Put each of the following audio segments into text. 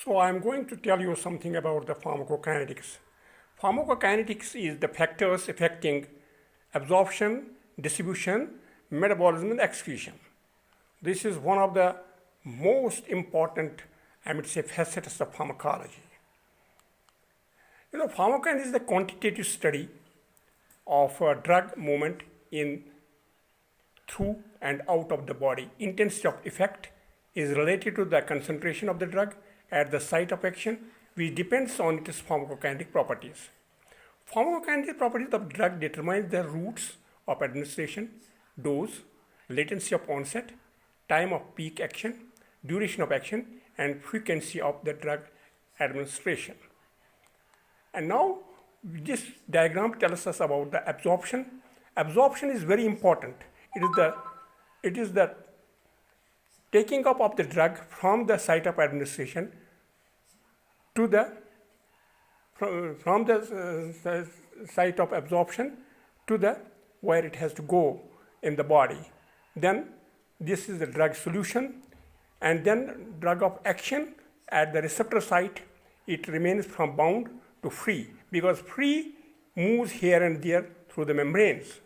So I'm going to tell you something about the pharmacokinetics. Pharmacokinetics is the factors affecting absorption, distribution, metabolism, and excretion. This is one of the most important, facets of pharmacology. Pharmacokinetics is the quantitative study of drug movement in, through, and out of the body. Intensity of effect is related to the concentration of the drug at the site of action, which depends on its pharmacokinetic properties. Pharmacokinetic properties of drug determine the routes of administration, dose, latency of onset, time of peak action, duration of action, and frequency of the drug administration. And now this diagram tells us about the absorption. Absorption is very important. It is the taking up of the drug from the site of administration to the from the site of absorption to the where it has to go in the body. Then this is the drug solution, and then drug of action at the receptor site. It remains from bound to free, because free moves here and there through the membranes.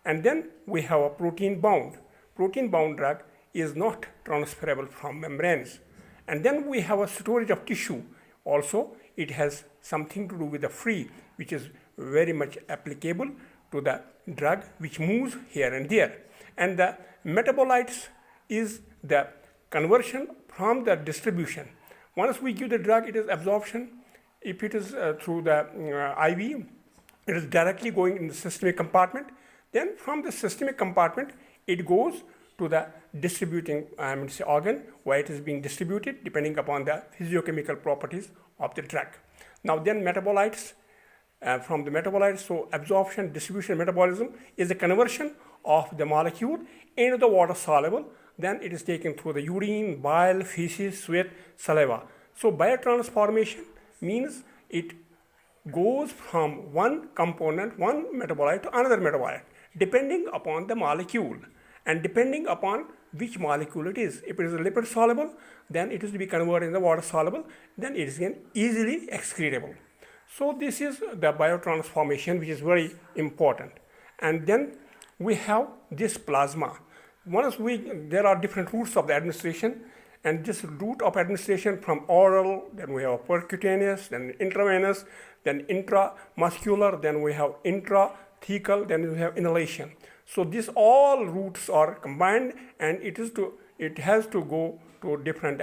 And then we have a protein bound. Protein bound drug is not transferable from membranes. And then we have a storage of tissue. Also, it has something to do with the free, which is very much applicable to the drug which moves here and there. And the metabolites is the conversion from the distribution. Once we give the drug, it is absorption. If it is through the IV, it is directly going in the systemic compartment. Then from the systemic compartment, it goes to the distributing organ, where it is being distributed depending upon the physiochemical properties of the drug. Now then metabolites, from the metabolites, so absorption, distribution, metabolism is the conversion of the molecule into the water soluble. Then it is taken through the urine, bile, feces, sweat, saliva. So biotransformation means it goes from one component, one metabolite to another metabolite, depending upon the molecule and depending upon which molecule it is. If it is a lipid soluble, then it is to be converted in the water soluble, then it is again easily excretable. So this is the biotransformation, which is very important. And then we have this plasma. There are different routes of the administration, and this route of administration from oral, then we have percutaneous, then intravenous, then intramuscular, then we have intrathecal, then we have inhalation. So these all routes are combined, and it has to go to different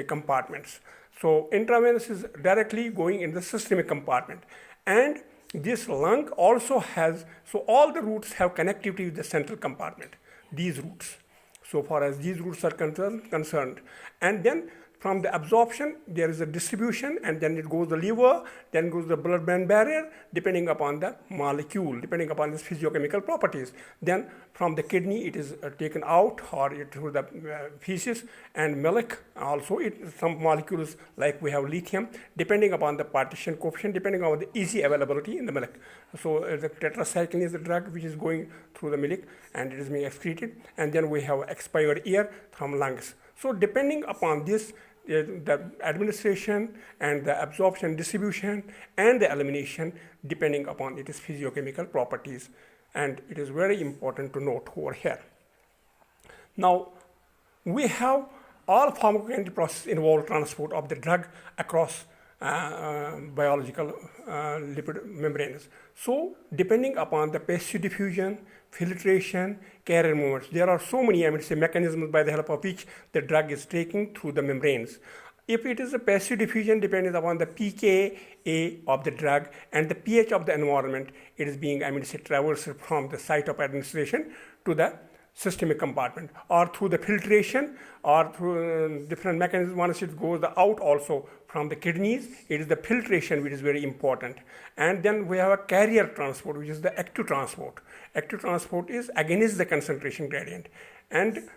compartments. So intravenous is directly going in the systemic compartment, and this lung also has, so all the routes have connectivity with the central compartment, these routes, so far as these routes are concerned. And then from the absorption, there is a distribution, and then it goes the liver, then goes the blood-brain barrier, depending upon the molecule, depending upon its physiochemical properties. Then from the kidney, it is taken out, or through the feces and milk. Also, some molecules, like we have lithium, depending upon the partition coefficient, depending on the easy availability in the milk. So the tetracycline is the drug which is going through the milk, and it is being excreted. And then we have expired air from lungs. So depending upon this, the administration and the absorption, distribution, and the elimination, depending upon its physiochemical properties. And it is very important to note over here. Now, we have all pharmacokinetic processes involve transport of the drug across biological lipid membranes. So depending upon the passive diffusion, filtration, carrier movements, there are so many mechanisms by the help of which the drug is taken through the membranes. If it is a passive diffusion, depending upon the pKa of the drug and the pH of the environment, it is being traversed from the site of administration to the systemic compartment, or through the filtration, or through different mechanisms. Once it goes out also from the kidneys, it is the filtration which is very important. And then we have a carrier transport, which is the active transport. Active transport is against the concentration gradient, and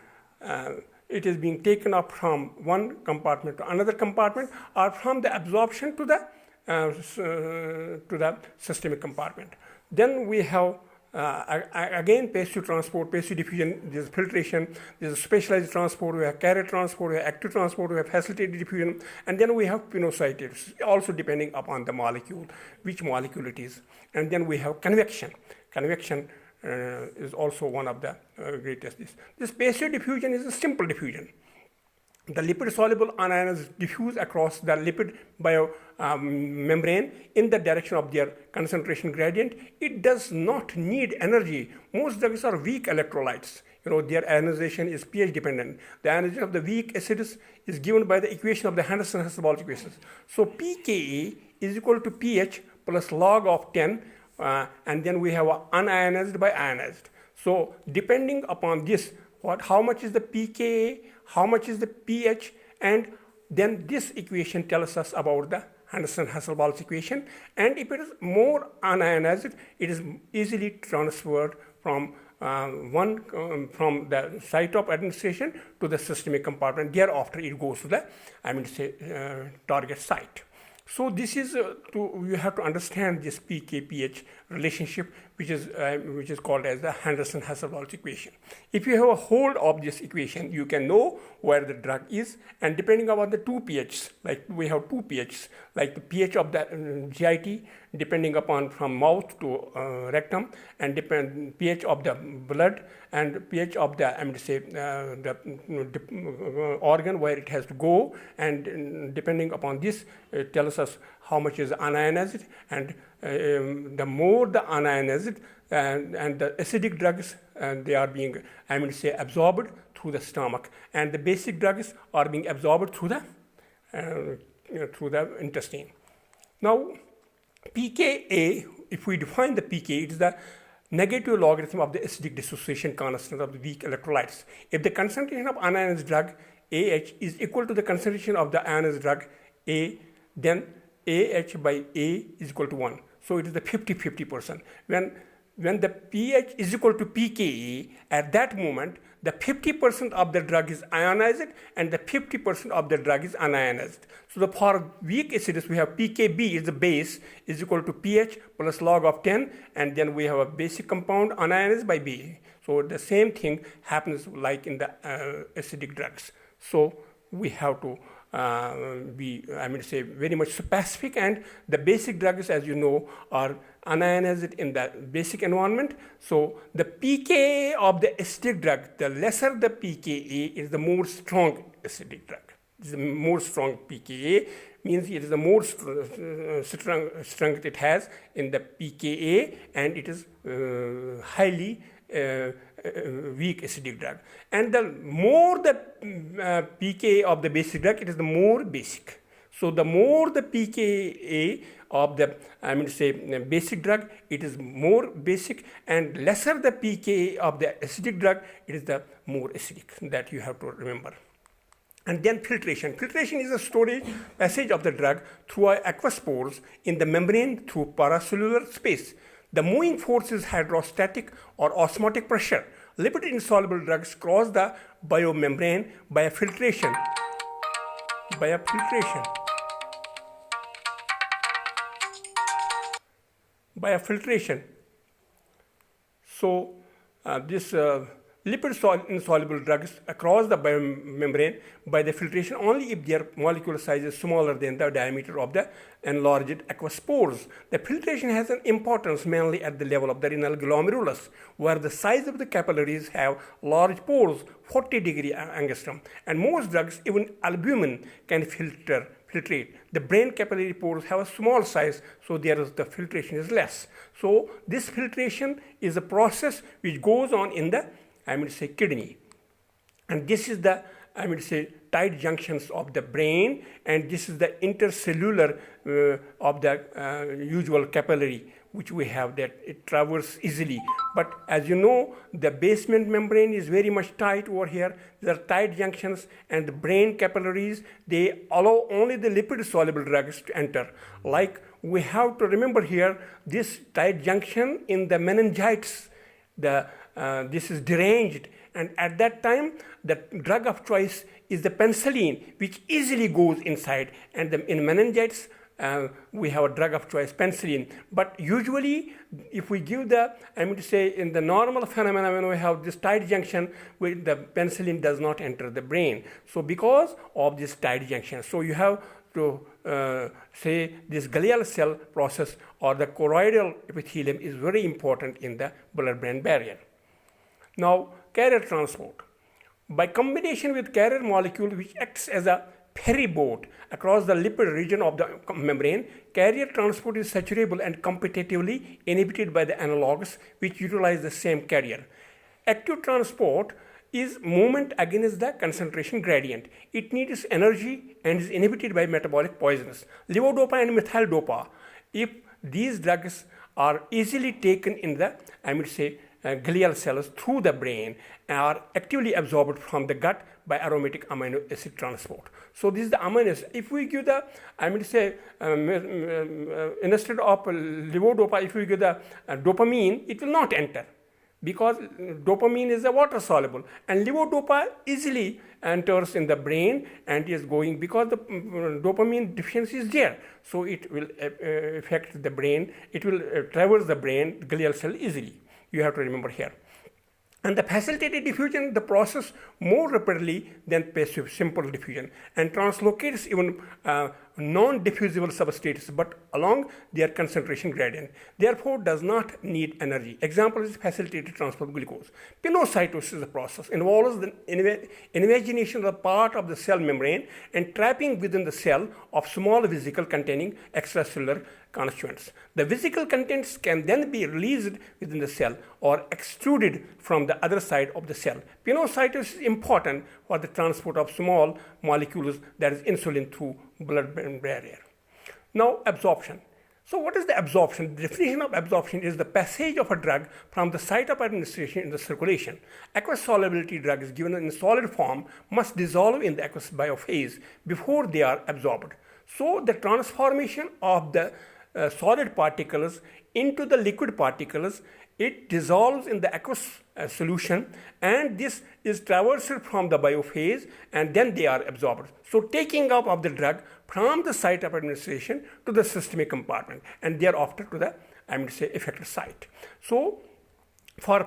it is being taken up from one compartment to another compartment, or from the absorption to the systemic compartment. Then we have again, passive transport, passive diffusion, there's filtration, there's specialized transport, we have carrier transport, we have active transport, we have facilitated diffusion, and then we have pinocytates, also depending upon the molecule, which molecule it is. And then we have convection. Convection is also one of the greatest. This passive diffusion is a simple diffusion. The lipid-soluble anions diffuse across the lipid membrane in the direction of their concentration gradient. It does not need energy. Most drugs are weak electrolytes. Their ionization is pH dependent. The ionization of the weak acids is given by the equation of the Henderson-Hasselbalch equations. So pKa is equal to pH plus log of 10, and then we have unionized by ionized. So depending upon this, how much is the pKa, how much is the pH, and then this equation tells us about the Henderson-Hasselbalch equation. And if it is more unionized, it is easily transferred from from the site of administration to the systemic compartment. Thereafter, it goes to the target site. So this is you have to understand this pK-pH relationship, which is called as the Henderson-Hasselbalch equation. If you have a hold of this equation, you can know where the drug is, and depending upon the two pHs, like we have two pHs, like the pH of the GIT, depending upon from mouth to rectum, and pH of the blood, and pH of the organ where it has to go, and depending upon this, it tells us how much is unionized, and the more the unionized and the acidic drugs, they are being absorbed through the stomach, and the basic drugs are being absorbed through the intestine. Now, pKa, if we define the pKa, it is the negative logarithm of the acidic dissociation constant of the weak electrolytes. If the concentration of unionized drug AH is equal to the concentration of the ionized drug A, then AH by A is equal to 1. So it is the 50-50%. When the pH is equal to pKa, at that moment, the 50% of the drug is ionized and the 50% of the drug is unionized. So for weak acids, we have pKb is the base is equal to pH plus log of 10, and then we have a basic compound unionized by B. So the same thing happens like in the acidic drugs. So we have to be very much specific, and the basic drugs, as you know, are unionized in the basic environment. So the pKa of the acidic drug, the lesser the pKa is the more strong acidic drug. The more strong pKa means it is the more strength it has in the pKa, and it is highly weak acidic drug. And the more the pKa of the basic drug, it is the more basic. So the more the pKa of the basic drug, it is more basic, and lesser the pKa of the acidic drug, it is the more acidic. That you have to remember. And then filtration. Filtration is a storage passage of the drug through aqueous pores in the membrane through paracellular space. The moving force is hydrostatic or osmotic pressure. Lipid-insoluble drugs cross the biomembrane by a filtration. So this lipid-insoluble drugs across the biomembrane by the filtration only if their molecular size is smaller than the diameter of the enlarged aqueous pores. The filtration has an importance mainly at the level of the renal glomerulus, where the size of the capillaries have large pores, 40-degree angstrom, and most drugs, even albumin, can filtrate. The brain capillary pores have a small size, so the filtration is less. So this filtration is a process which goes on in the kidney, and this is the tight junctions of the brain, and this is the intercellular of the usual capillary which we have, that it traverses easily. But as you know, the basement membrane is very much tight over here. There are tight junctions, and the brain capillaries, they allow only the lipid-soluble drugs to enter. Like we have to remember here, this tight junction in the meningitis, this is deranged, and at that time the drug of choice is the penicillin, which easily goes inside, and in meningitis we have a drug of choice, penicillin. But usually, if we give the, in the normal phenomena, when we have this tight junction, the penicillin does not enter the brain. So because of this tight junction, so you have to say this glial cell process or the choroidal epithelium is very important in the blood-brain barrier. Now, carrier transport. By combination with carrier molecule which acts as a ferry boat across the lipid region of the membrane, carrier transport is saturable and competitively inhibited by the analogs which utilize the same carrier. Active transport is movement against the concentration gradient. It needs energy and is inhibited by metabolic poisons. Levodopa and methyl dopa, if these drugs are easily taken in the, glial cells through the brain, are actively absorbed from the gut by aromatic amino acid transport. So this is the amino acid. If we give the, instead of levodopa, if we give the dopamine, it will not enter, because dopamine is a water soluble, and levodopa easily enters in the brain and is going, because the dopamine deficiency is there, so it will affect the brain, it will traverse the brain, glial cell easily. You have to remember here. And the facilitated diffusion, the process more rapidly than passive simple diffusion, and translocates even non-diffusible substrates but along their concentration gradient, therefore does not need energy. Example is facilitated transport of glucose. Pinocytosis is a process, involves the invagination of part of the cell membrane and trapping within the cell of small vesicle containing extracellular constituents. The vesicle contents can then be released within the cell or extruded from the other side of the cell. Pinocytosis is important for the transport of small molecules, that is insulin, through blood-brain barrier. Now, absorption. So what is the absorption? The definition of absorption is the passage of a drug from the site of administration in the circulation. Aqueous solubility drugs given in solid form must dissolve in the aqueous biophase before they are absorbed. So the transformation of the solid particles into the liquid particles, it dissolves in the aqueous solution, and this is traversed from the biophase and then they are absorbed. So taking up of the drug from the site of administration to the systemic compartment and thereafter to the effector site. So for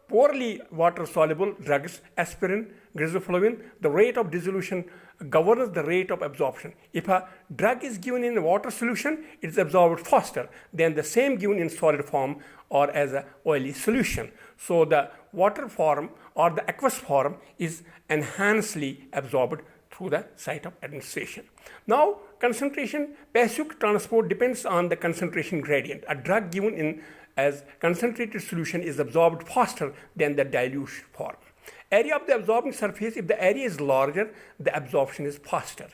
poorly water-soluble drugs, aspirin, grisoflavin, the rate of dissolution governs the rate of absorption. If a drug is given in a water solution, it is absorbed faster than the same given in solid form or as an oily solution. So the water form or the aqueous form is enhancedly absorbed through the site of administration. Now, concentration, passive transport depends on the concentration gradient. A drug given in as concentrated solution is absorbed faster than the dilute form. Area of the absorbing surface, if the area is larger, the absorption is faster.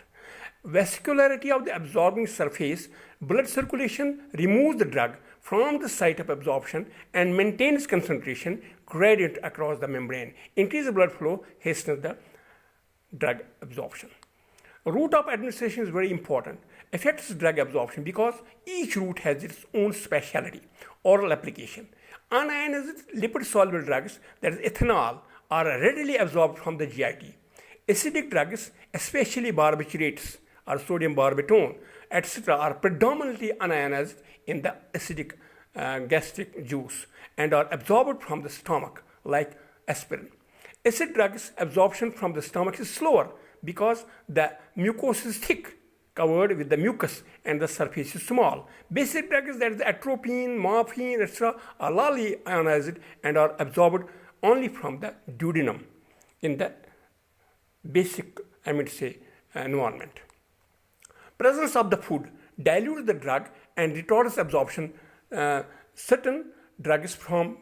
Vascularity of the absorbing surface, blood circulation removes the drug from the site of absorption and maintains concentration gradient across the membrane. Increased blood flow hastens the drug absorption. Route of administration is very important. Affects drug absorption because each route has its own specialty. Oral application. Unionized lipid-soluble drugs, that is ethanol, are readily absorbed from the GIT. Acidic drugs, especially barbiturates or sodium barbitone, etc., are predominantly unionized in the acidic gastric juice and are absorbed from the stomach, like aspirin. Acid drugs absorption from the stomach is slower because the mucosa is thick, covered with the mucus, and the surface is small. Basic drugs, that is atropine, morphine, etc., are largely ionized and are absorbed only from the duodenum in the basic, environment. Presence of the food dilutes the drug and retards absorption. Certain drugs form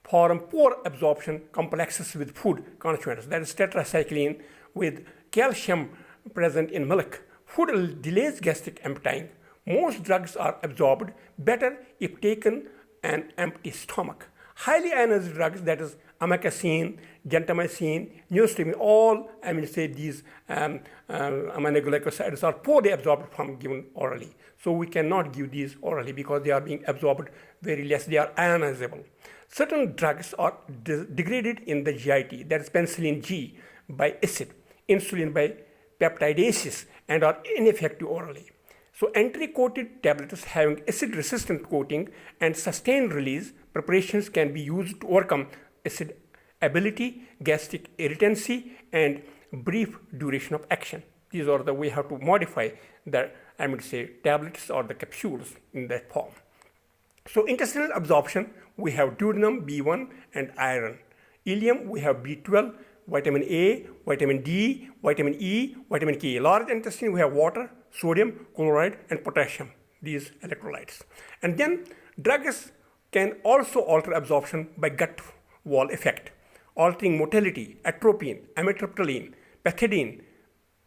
poor absorption complexes with food constituents, that is tetracycline with calcium present in milk. Food delays gastric emptying. Most drugs are absorbed better if taken an empty stomach. Highly ionized drugs, that is amikacin, gentamicin, neostigmine, all these aminoglycosides are poorly absorbed from given orally. So we cannot give these orally because they are being absorbed very less. They are ionizable. Certain drugs are degraded in the GIT, that is penicillin G, by acid, insulin by peptidases, and are ineffective orally. So entry-coated tablets having acid-resistant coating and sustained release preparations can be used to overcome acid ability, gastric irritancy, and brief duration of action. These are the way how to modify the tablets or the capsules in that form. So intestinal absorption, we have duodenum, B1, and iron. Ileum, we have B12, vitamin A, vitamin D, vitamin E, vitamin K. Large intestine, we have water, sodium, chloride, and potassium, these electrolytes. And then drugs can also alter absorption by gut wall effect, altering motility, atropine, amitriptyline, pethidine,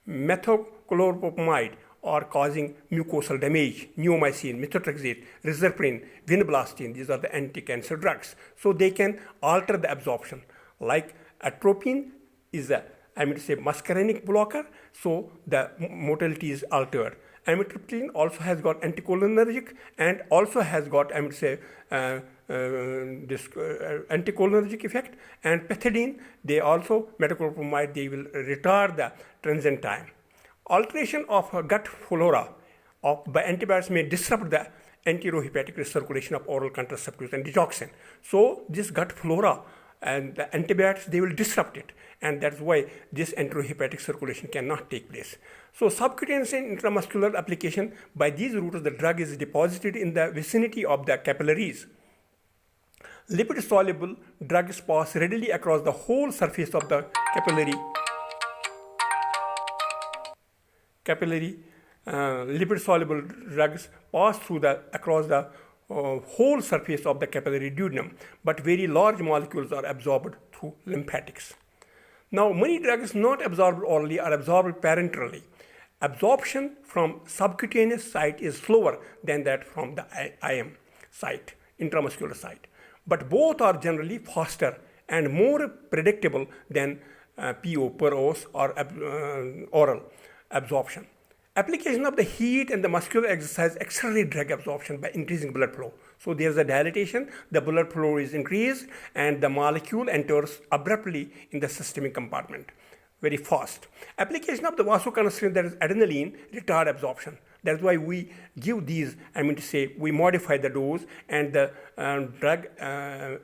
methoxychlorophosphate, or causing mucosal damage, neomycin, methotrexate, rizatriptan, vinblastine. These are the anti-cancer drugs. So they can alter the absorption. Like atropine is a muscarinic blocker, so the motility is altered. Amitriptyline also has got anticholinergic and also has got anticholinergic effect. And pethidine, they also metoclopramide, they will retard the transit time. Alteration of gut flora by antibiotics may disrupt the enterohepatic recirculation of oral contraceptives and digoxin. So this gut flora and the antibiotics, they will disrupt it, and that's why this enterohepatic circulation cannot take place. So subcutaneous and intramuscular application, by these routes the drug is deposited in the vicinity of the capillaries. Lipid soluble drugs pass readily across the whole surface of the capillary lipid soluble drugs pass across the whole surface of the capillary duodenum, but very large molecules are absorbed through lymphatics. Now, many drugs not absorbed orally are absorbed parenterally. Absorption from subcutaneous site is slower than that from the IM site, intramuscular site, but both are generally faster and more predictable than PO, per os, or oral absorption. Application of the heat and the muscular exercise accelerate drug absorption by increasing blood flow. So there's a dilatation, the blood flow is increased, and the molecule enters abruptly in the systemic compartment, very fast. Application of the vasoconstrictor, that is adrenaline, retard absorption. That's why we give these, we modify the dose, and the drug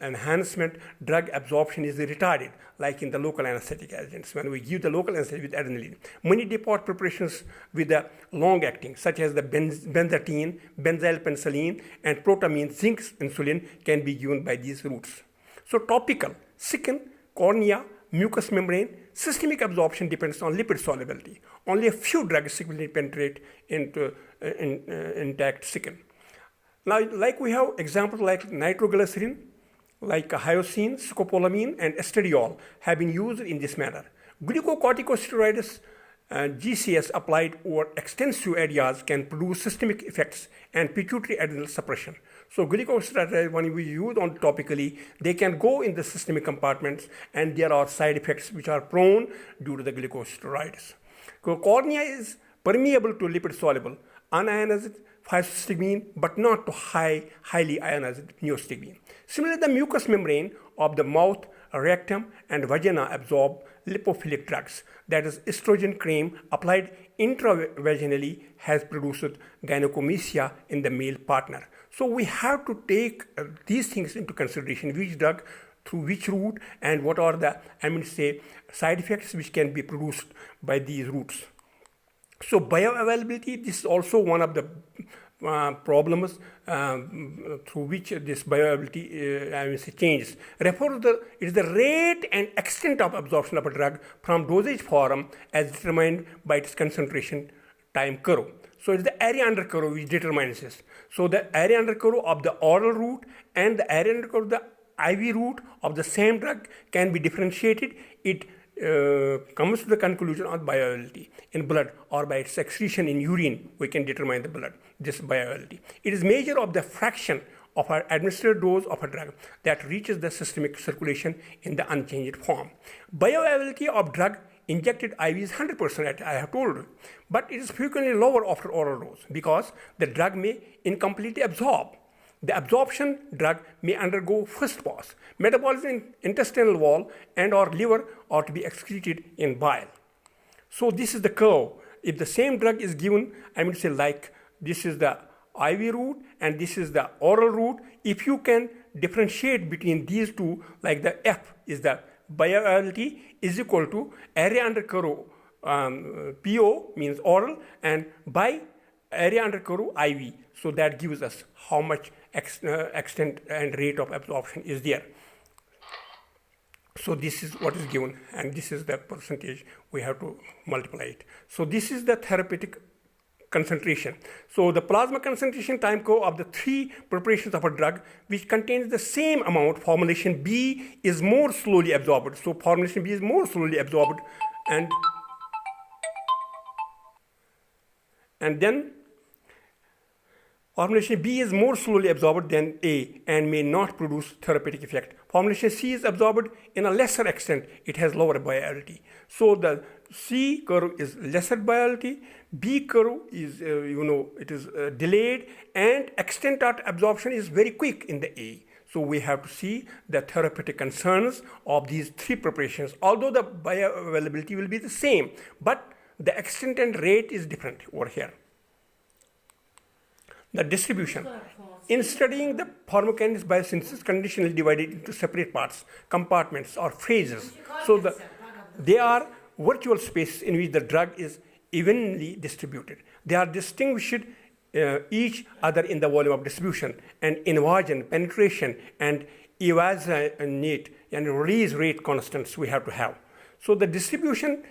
enhancement, drug absorption is retarded, like in the local anesthetic agents. When we give the local anesthetic with adrenaline, many depot preparations with the long acting, such as the benzathine, benzyl penicillin, and protamine, zinc insulin, can be given by these routes. So topical, skin, cornea, mucous membrane, systemic absorption depends on lipid solubility. Only a few drugs significantly penetrate into intact skin. Now, like we have examples like nitroglycerin, like hyoscine, scopolamine, and estradiol have been used in this manner. Glucocorticosteroids, GCS applied over extensive areas can produce systemic effects and pituitary adrenal suppression. So glucocorticosteroids, when we use on topically, they can go in the systemic compartments, and there are side effects which are prone due to the glucocorticosteroids. Cornea is permeable to lipid soluble, unionized physostigmine, but not to highly ionized neostigmine. Similarly, the mucous membrane of the mouth, rectum, and vagina absorb lipophilic drugs. That is, estrogen cream applied intravaginally has produced gynecomastia in the male partner. So we have to take these things into consideration, which drug, through which route, and what are the, side effects which can be produced by these routes. So bioavailability, this is also one of the problems through which this bioavailability changes. Refer to it is the rate and extent of absorption of a drug from dosage form as determined by its concentration time curve. So it's the area under curve which determines this. So the area under curve of the oral route and the area under curve of the IV route of the same drug can be differentiated. It comes to the conclusion of bioavailability in blood, or by its excretion in urine, we can determine the blood, this bioavailability. It is measure of the fraction of our administered dose of a drug that reaches the systemic circulation in the unchanged form. Bioavailability of drug injected IV is 100%, I have told you, but it is frequently lower after oral dose because the drug may incompletely absorb. The absorption drug may undergo first pass, metabolism in intestinal wall and or liver, or to be excreted in bile. So this is the curve. If the same drug is given, like this is the IV route and this is the oral route. If you can differentiate between these two, like the F is the bioavailability is equal to area under curve, PO means oral, and by area under curve IV. So that gives us how much extent and rate of absorption is there. So this is what is given, and this is the percentage we have to multiply it. So this is the therapeutic concentration. So the plasma concentration time curve of the three preparations of a drug which contains the same amount, formulation B is more slowly absorbed. So formulation B is more slowly absorbed, and then formulation B is more slowly absorbed than A and may not produce therapeutic effect. Formulation C is absorbed in a lesser extent. It has lower bioavailability. So the C curve is lesser bioavailability. B curve is, it is delayed, and extent of absorption is very quick in the A. So we have to see the therapeutic concerns of these three preparations. Although the bioavailability will be the same, but the extent and rate is different over here. The distribution. In studying the pharmacokinetics biosynthesis, conditionally divided into separate parts, compartments, or phases. So they are virtual spaces in which the drug is evenly distributed. They are distinguished each other in the volume of distribution, and invasion, penetration, and evasionate and release rate constants we have to have. So the distribution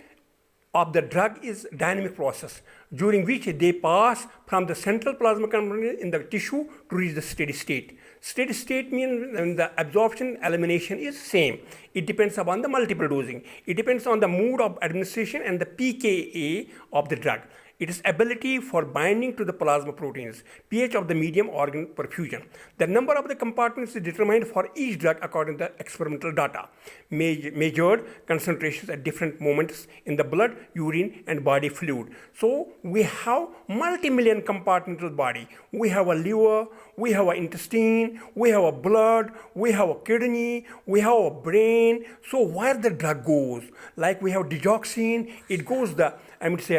of the drug is dynamic process during which they pass from the central plasma component in the tissue to reach the steady state. Steady state means the absorption elimination is same. It depends upon the multiple dosing. It depends on the mode of administration and the pKa of the drug. Its ability for binding to the plasma proteins, pH of the medium organ perfusion. The number of the compartments is determined for each drug according to the experimental data. Measured concentrations at different moments in the blood, urine, and body fluid. So we have multi-million compartmental body. We have a liver, we have an intestine, we have a blood, we have a kidney, we have a brain. So where the drug goes, like we have digoxin, it goes the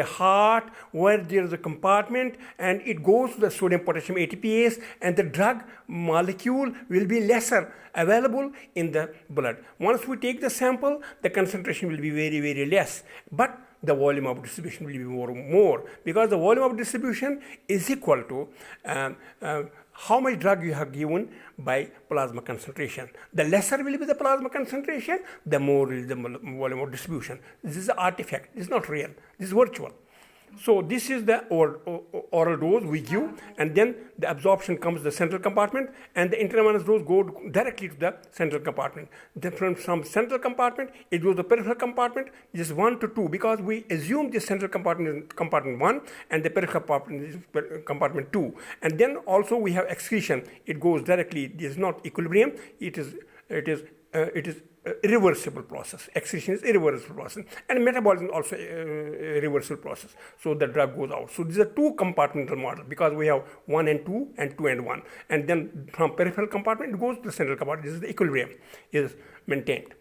heart, where there is a compartment, and it goes to the sodium potassium ATPase, and the drug molecule will be lesser available in the blood. Once we take the sample, the concentration will be very, very less, but the volume of distribution will be more, because the volume of distribution is equal to how much drug you have given by plasma concentration. The lesser will be the plasma concentration, the more is the volume of distribution. This is an artifact. This is not real. This is virtual. So this is the oral dose we give, and then the absorption comes to the central compartment, and the intravenous dose goes directly to the central compartment. Then from central compartment, it goes to the peripheral compartment, just 1 to 2, because we assume the central compartment is compartment 1, and the peripheral compartment is compartment 2. And then also we have excretion. It goes directly. It is not equilibrium. It is irreversible process. Excretion is irreversible process, and metabolism also a reversible process. So the drug goes out. So these are two compartmental model, because we have 1 and 2 and 2 and 1, and then from peripheral compartment it goes to the central compartment. This is the equilibrium is maintained.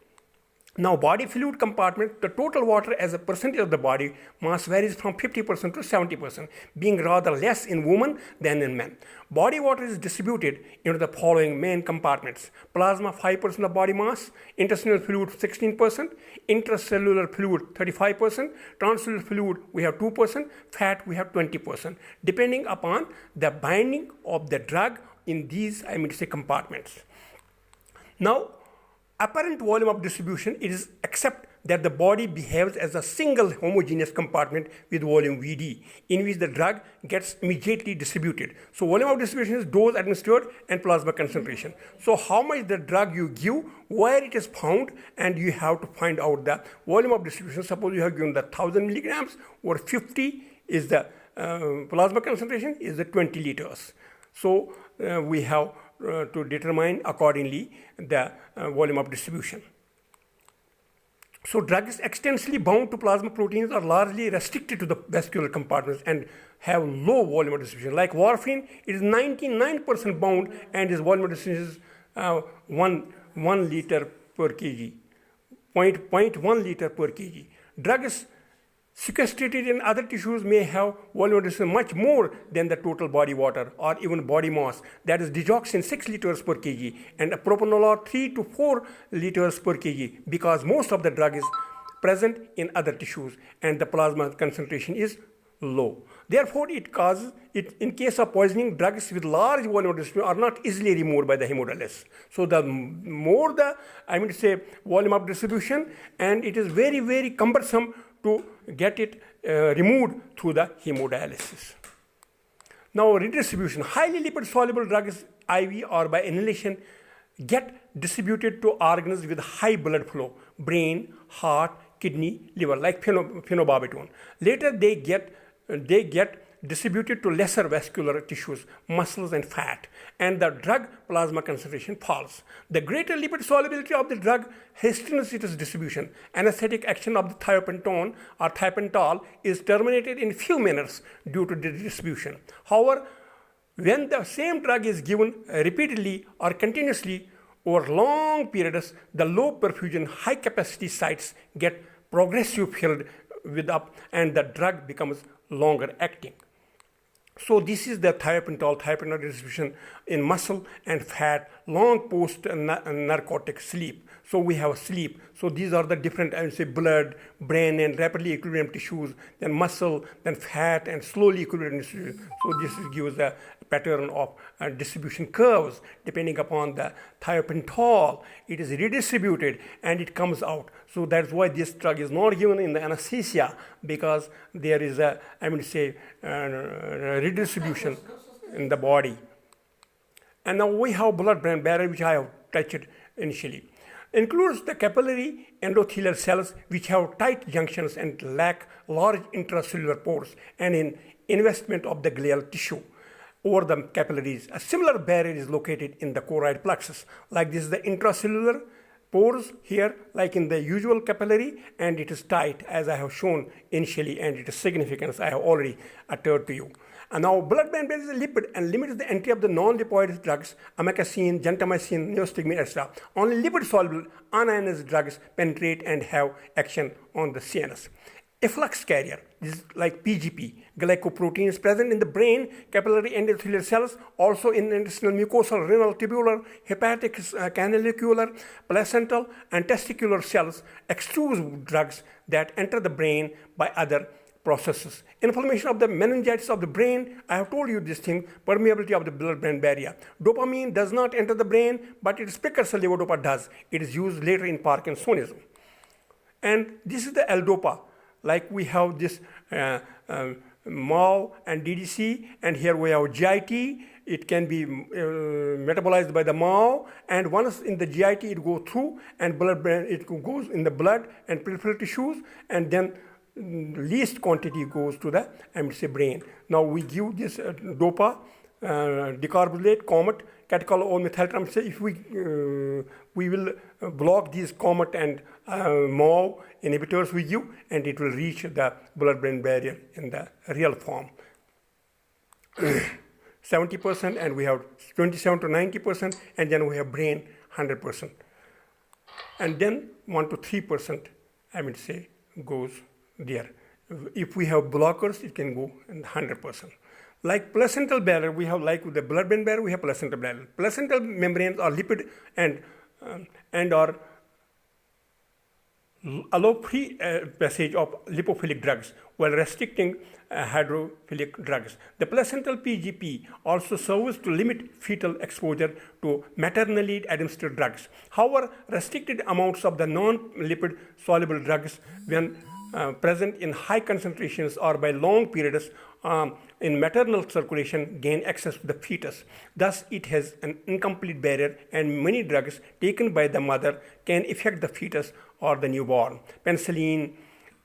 Now, body fluid compartment, the total water as a percentage of the body mass varies from 50% to 70%, being rather less in women than in men. Body water is distributed into the following main compartments: plasma 5% of body mass, intestinal fluid 16%, intracellular fluid 35%, transcellular fluid we have 2%, fat we have 20%, depending upon the binding of the drug in these compartments. Now, apparent volume of distribution, it is accept that the body behaves as a single homogeneous compartment with volume Vd, in which the drug gets immediately distributed. So volume of distribution is dose administered and plasma concentration. So how much the drug you give, where it is found, and you have to find out the volume of distribution. Suppose you have given the 1000 milligrams, or 50 is the plasma concentration is the 20 liters. So we have to determine accordingly the volume of distribution. So drugs extensively bound to plasma proteins are largely restricted to the vascular compartments and have low volume of distribution. Like warfarin, it is 99% bound, and its volume of distribution is 1 liter per kg, 0.1 liter per kg. Drugs sequestrated in other tissues may have volume distribution much more than the total body water or even body mass. That is digoxin 6 liters per kg and propranolol 3 to 4 liters per kg, because most of the drug is present in other tissues and the plasma concentration is low. Therefore, it causes it in case of poisoning, drugs with large volume distribution are not easily removed by the hemodialysis. So the more the volume of distribution, and it is very, very cumbersome to get it removed through the hemodialysis. Now, redistribution. Highly lipid soluble drugs, IV or by inhalation, get distributed to organs with high blood flow, brain, heart, kidney, liver, like phenobarbital. Later, they get distributed to lesser vascular tissues, muscles and fat, and the drug plasma concentration falls. The greater lipid solubility of the drug hastens its distribution. Anesthetic action of the thiopentone or thiopentol is terminated in few minutes due to the distribution. However, when the same drug is given repeatedly or continuously over long periods, the low perfusion, high capacity sites get progressive filled with up and the drug becomes longer acting. So this is the thiopentol distribution in muscle and fat long post narcotic sleep. So we have sleep. So these are the different, blood, brain and rapidly equilibrium tissues, then muscle, then fat and slowly equilibrium tissues. So this gives a pattern of distribution curves. Depending upon the thiopentol, it is redistributed and it comes out. So that's why this drug is not given in the anesthesia, because there is a redistribution in the body. And now we have blood-brain barrier, which I have touched initially. Includes the capillary endothelial cells, which have tight junctions and lack large intracellular pores and in investment of the glial tissue over the capillaries. A similar barrier is located in the choroid plexus. Like this is the intracellular pores here, like in the usual capillary, and it is tight as I have shown initially, and it is significance I have already uttered to you. And now blood-brain barrier is a lipid and limits the entry of the non-lipoid drugs, amikacin, gentamicin, neostigmine, etc. Only lipid-soluble unionized drugs penetrate and have action on the CNS. Efflux carrier, this is like PGP, glycoproteins present in the brain, capillary endothelial cells, also in intestinal mucosal, renal, tubular, hepatic, canalicular, placental, and testicular cells, extrude drugs that enter the brain by other processes. Inflammation of the meningitis of the brain, I have told you this thing, permeability of the blood-brain barrier. Dopamine does not enter the brain, but its precursor levodopa does. It is used later in Parkinsonism. And this is the L-dopa. Like we have this MAO and DDC, and here we have GIT. It can be metabolized by the MAO, and once in the GIT it goes through, and it goes in the blood and peripheral tissues, and then least quantity goes to the brain. Now we give this DOPA, decarbonate, COMET, catechol-O-methyltryptamine. If we will block these COMET and MAO inhibitors we give, and it will reach the blood-brain barrier in the real form. 70%, and we have 27 to 90%, and then we have brain 100%. And then 1 to 3%, goes there. If we have blockers, it can go in 100%. Like placental barrier, we have, like with the blood-brain barrier, we have placental barrier. Placental membranes are lipid and are allow free passage of lipophilic drugs while restricting hydrophilic drugs. The placental PGP also serves to limit fetal exposure to maternally administered drugs. However, restricted amounts of the non-lipid soluble drugs, when present in high concentrations or by long periods in maternal circulation, gain access to the fetus. Thus, it has an incomplete barrier, and many drugs taken by the mother can affect the fetus or the newborn. Penicillin,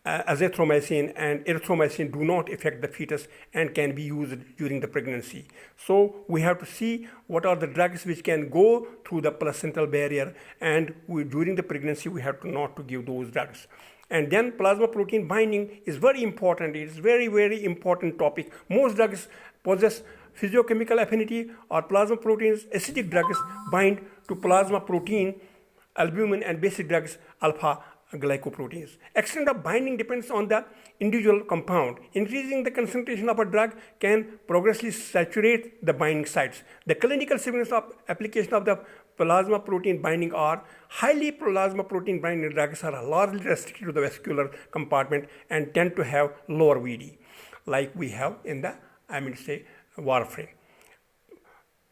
azithromycin, and erythromycin do not affect the fetus and can be used during the pregnancy. So we have to see what are the drugs which can go through the placental barrier, and during the pregnancy we have to not to give those drugs. And then plasma protein binding is very important. It is very, very important topic. Most drugs possess physiochemical affinity, or plasma proteins. Acidic drugs bind to plasma protein, albumin, and basic drugs alpha glycoproteins. Extent of binding depends on the individual compound. Increasing the concentration of a drug can progressively saturate the binding sites. The clinical significance of application of the plasma protein binding are highly plasma protein binding drugs are largely restricted to the vascular compartment and tend to have lower VD, like we have in the warfarin.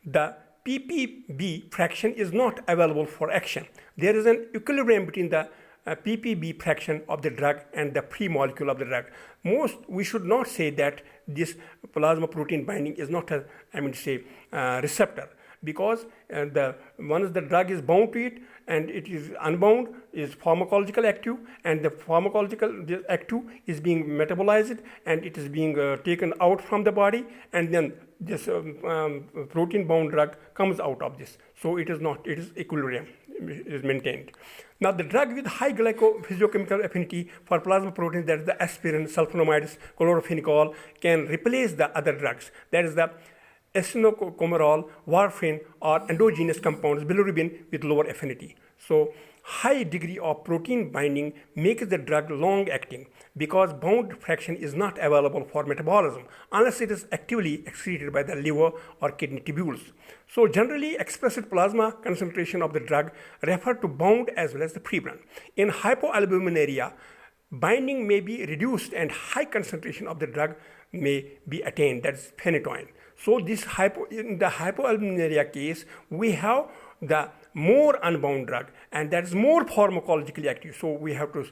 The ppb fraction is not available for action. There is an equilibrium between the ppb fraction of the drug and the free molecule of the drug. We should not say that this plasma protein binding is not a receptor, because once the drug is bound to it and it is unbound, is pharmacological active, and the pharmacological active is being metabolized and it is being taken out from the body, and then this protein bound drug comes out of this. So it is equilibrium is maintained. Now the drug with high glycophysiochemical affinity for plasma proteins, that is the aspirin, sulfonamides, chlorophenicol, can replace the other drugs, that is the acetocomerol, warfarin, or endogenous compounds, bilirubin, with lower affinity. So high degree of protein binding makes the drug long acting, because bound fraction is not available for metabolism unless it is actively excreted by the liver or kidney tubules. So generally expressed plasma concentration of the drug refer to bound as well as the free blend. In hypoalbuminuria, binding may be reduced and high concentration of the drug may be attained, that is phenytoin. So in the hypoalbuminuria case, we have the more unbound drug, and that is more pharmacologically active. So we have to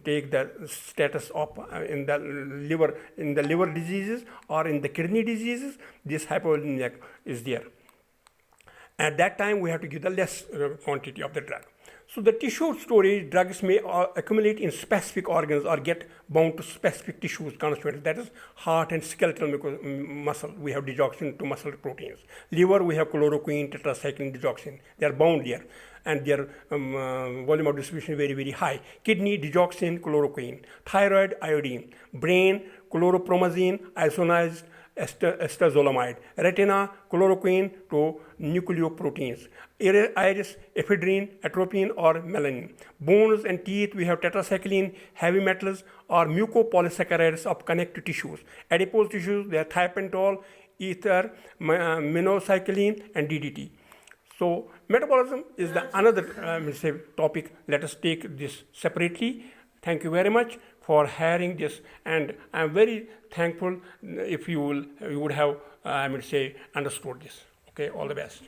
take the status of in the liver diseases or in the kidney diseases, this hypoalbuminuria is there. At that time, we have to give the less quantity of the drug. So the tissue storage drugs may accumulate in specific organs or get bound to specific tissues constituents, that is heart and skeletal muscle. We have digoxin to muscle proteins. Liver, we have chloroquine, tetracycline, digoxin. They are bound there, and their volume of distribution is very, very high. Kidney, digoxin, chloroquine. Thyroid, iodine. Brain, chloropromazine, isoniazid, acetazolamide. Retina, chloroquine to nucleoproteins. Iris, ephedrine, atropine, or melanin. Bones and teeth, we have tetracycline, heavy metals, or mucopolysaccharides of connective tissues. Adipose tissues, they are thiopentol, ether, minocycline, and DDT. So metabolism is the another topic. Let us take this separately. Thank you very much for hearing this, and I am very thankful if you would have understood this. Okay, all the best.